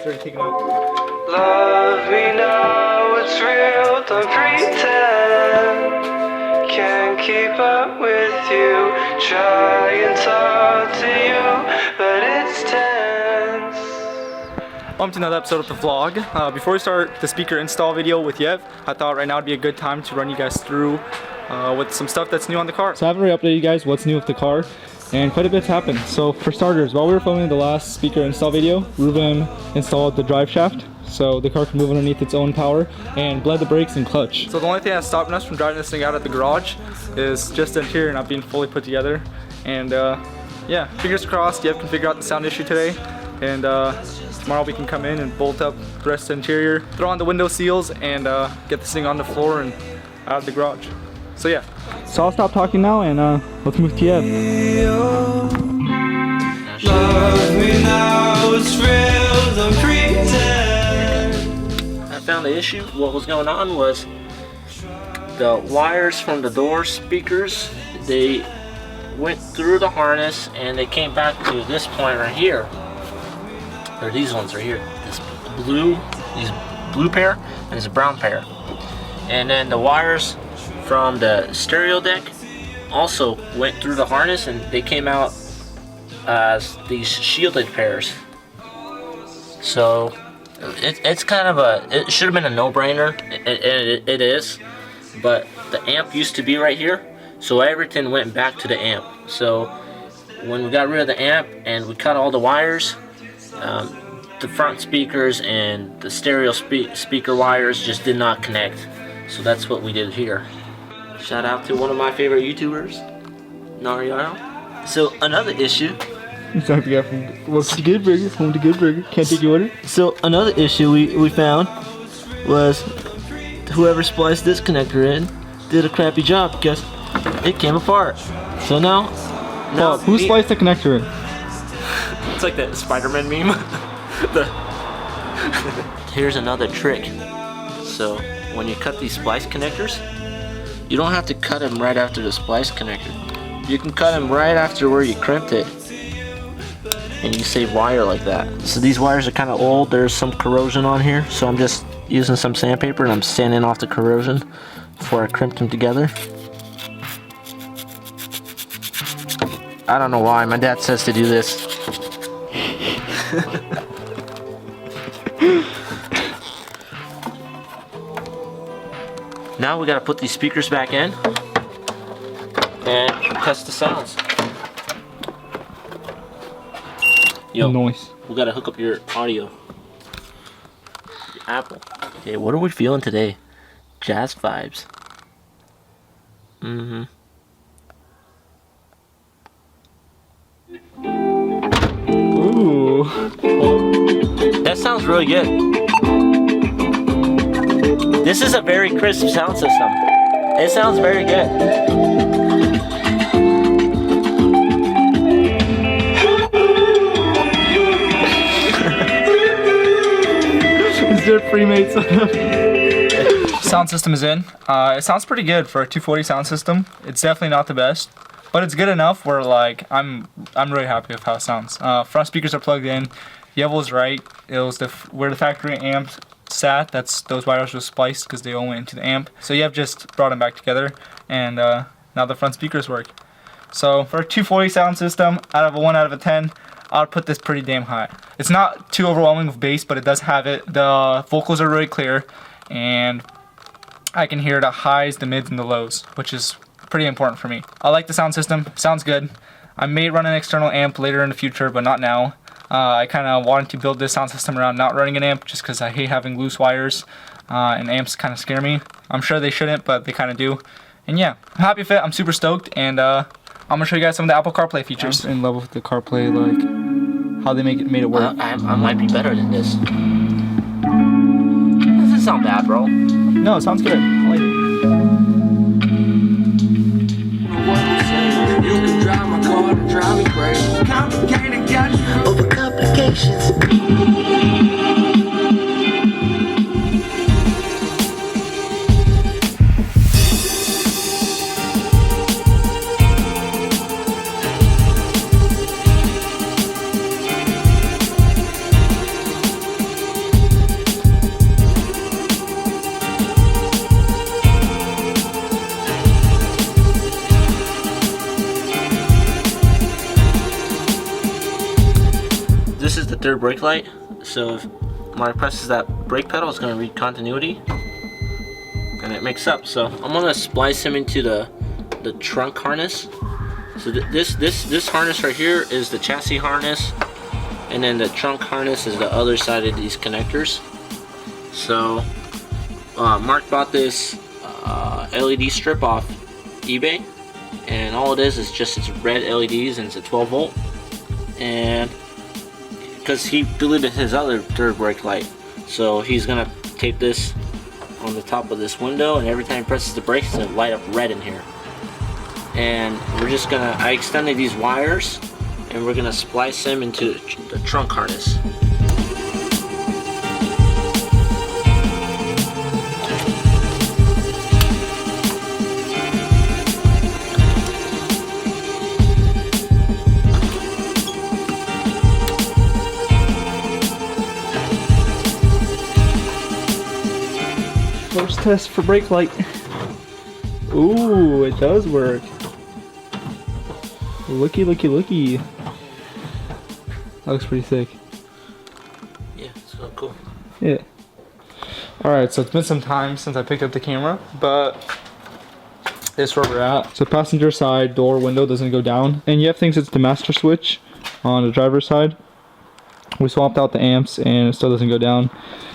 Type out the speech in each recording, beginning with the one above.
started taking out. Love me now, it's real, don't pretend. Can't keep up with you, try and talk to you, but it's tense. Welcome to another episode of the vlog. Before we start the speaker install video with Yev, I thought right now would be a good time to run you guys through with some stuff that's new on the car. So I haven't already updated you guys what's new with the car, and quite a bit's happened. So for starters, while we were filming the last speaker install video, Ruben installed the drive shaft, so the car can move underneath its own power, and bled the brakes and clutch. So the only thing that's stopping us from driving this thing out at the garage is just the interior not being fully put together. And yeah, fingers crossed Yev can figure out the sound issue today, and tomorrow we can come in and bolt up the rest of the interior, throw on the window seals, and get this thing on the floor and out of the garage. So yeah, so I'll stop talking now and let's move to Yev. Love me now, it's real, don't pretend. I found the issue. What was going on was the wires from the door speakers, they went through the harness and they came back to this point right here. Or these ones right here. These blue pair and this brown pair. And then the wires from the stereo deck also went through the harness and they came out as these shielded pairs. So it's kind of it should have been a no-brainer. It is, but the amp used to be right here, so everything went back to the amp. So when we got rid of the amp and we cut all the wires, the front speakers and the stereo speaker wires just did not connect. So that's what we did here. Shout out to one of my favorite YouTubers, Nariano. So another issue. Sorry to get from welcome to Good Burger, home to Good Burger. Can't take your order. So another issue we found was whoever spliced this connector in did a crappy job because it came apart. So now who spliced the connector in? It's like that Spider-Man meme. Here's another trick. So when you cut these splice connectors, you don't have to cut them right after the splice connector. You can cut them right after where you crimped it, and you save wire like that. So these wires are kind of old. There's some corrosion on here, so I'm just using some sandpaper and I'm sanding off the corrosion before I crimped them together. I don't know why. My dad says to do this. Now we gotta put these speakers back in and test the sounds. Yo, noise. We gotta hook up your audio. Your Apple. Okay, what are we feeling today? Jazz vibes. Ooh. That sounds really good. This is a very crisp sound system. It sounds very good. Is there pre-made sound system is in. It sounds pretty good for a 240 sound system. It's definitely not the best, but it's good enough where like I'm really happy with how it sounds. Front speakers are plugged in. Yevel was right. It was where the factory amp sat. Those wires were spliced because they all went into the amp. So Yev just brought them back together, and now the front speakers work. So for a 240 sound system, out of a 1 out of 10, I would put this pretty damn high. It's not too overwhelming with bass, but it does have it. The vocals are really clear, and I can hear the highs, the mids, and the lows, which is pretty important for me. I like the sound system. Sounds good. I may run an external amp later in the future, but not now. I kind of wanted to build this sound system around not running an amp just because I hate having loose wires, and amps kind of scare me. I'm sure they shouldn't, but they kind of do. And yeah, I'm happy with it. I'm super stoked, and I'm going to show you guys some of the Apple CarPlay features. I'm in love with the CarPlay, like how they made it work. I might be better than this. Doesn't sound bad, bro. No, it sounds good. I like it. You can drive my car to drive me crazy. Complicated, got you over complications. third brake light. So if Mark presses that brake pedal, it's gonna read continuity, and it makes up. So I'm gonna splice him into the trunk harness. So this harness right here is the chassis harness, and then the trunk harness is the other side of these connectors. So Mark bought this LED strip off eBay, and all it is just it's red LEDs, and it's a 12 volt. And because he deleted his other third brake light, so he's gonna tape this on the top of this window, and every time he presses the brakes, it's gonna light up red in here. And we're just gonna, I extended these wires, and we're gonna splice them into the trunk harness. First test for brake light. Ooh, it does work. Looky, looky, looky. That looks pretty sick. Yeah, it's so cool. Yeah. Alright, so it's been some time since I picked up the camera, but this is where we're at. So passenger side door window doesn't go down, and Yev thinks it's the master switch on the driver's side. We swapped out the amps and it still doesn't go down.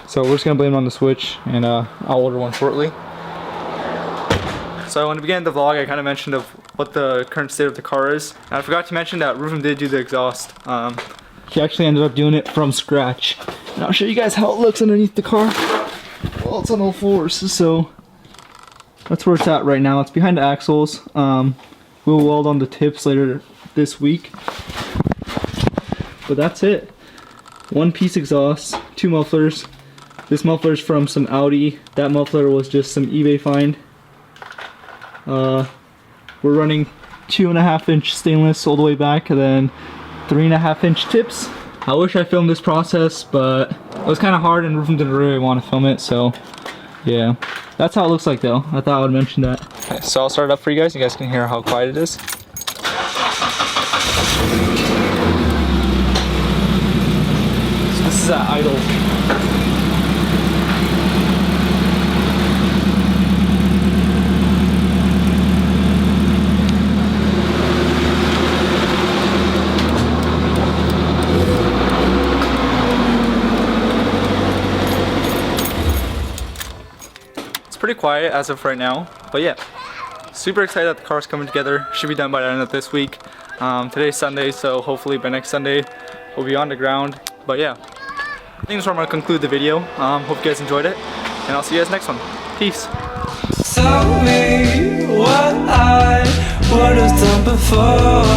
So we're just gonna blame it on the switch, and I'll order one shortly. So when we began the vlog, I kind of mentioned of what the current state of the car is. And I forgot to mention that Rufum did do the exhaust. He actually ended up doing it from scratch. And I'll show you guys how it looks underneath the car. Well, it's on all fours, so that's where it's at right now. It's behind the axles. We'll weld on the tips later this week. But that's it. One piece exhaust, two mufflers. This muffler's from some Audi. That muffler was just some eBay find. We're running 2.5 inch stainless all the way back, and then 3.5 inch tips. I wish I filmed this process, but it was kind of hard and Rufum didn't really want to film it, so yeah. That's how it looks like though. I thought I would mention that. Okay, so I'll start it up for you guys. You guys can hear how quiet it is. So this is at idle. Pretty quiet as of right now, but yeah, super excited that the car's coming together. Should be done by the end of this week. Today's Sunday, so hopefully by next Sunday we'll be on the ground. But yeah, I think that's where I'm gonna conclude the video. Hope you guys enjoyed it, and I'll see you guys next one. Peace. Tell me what I would have done before.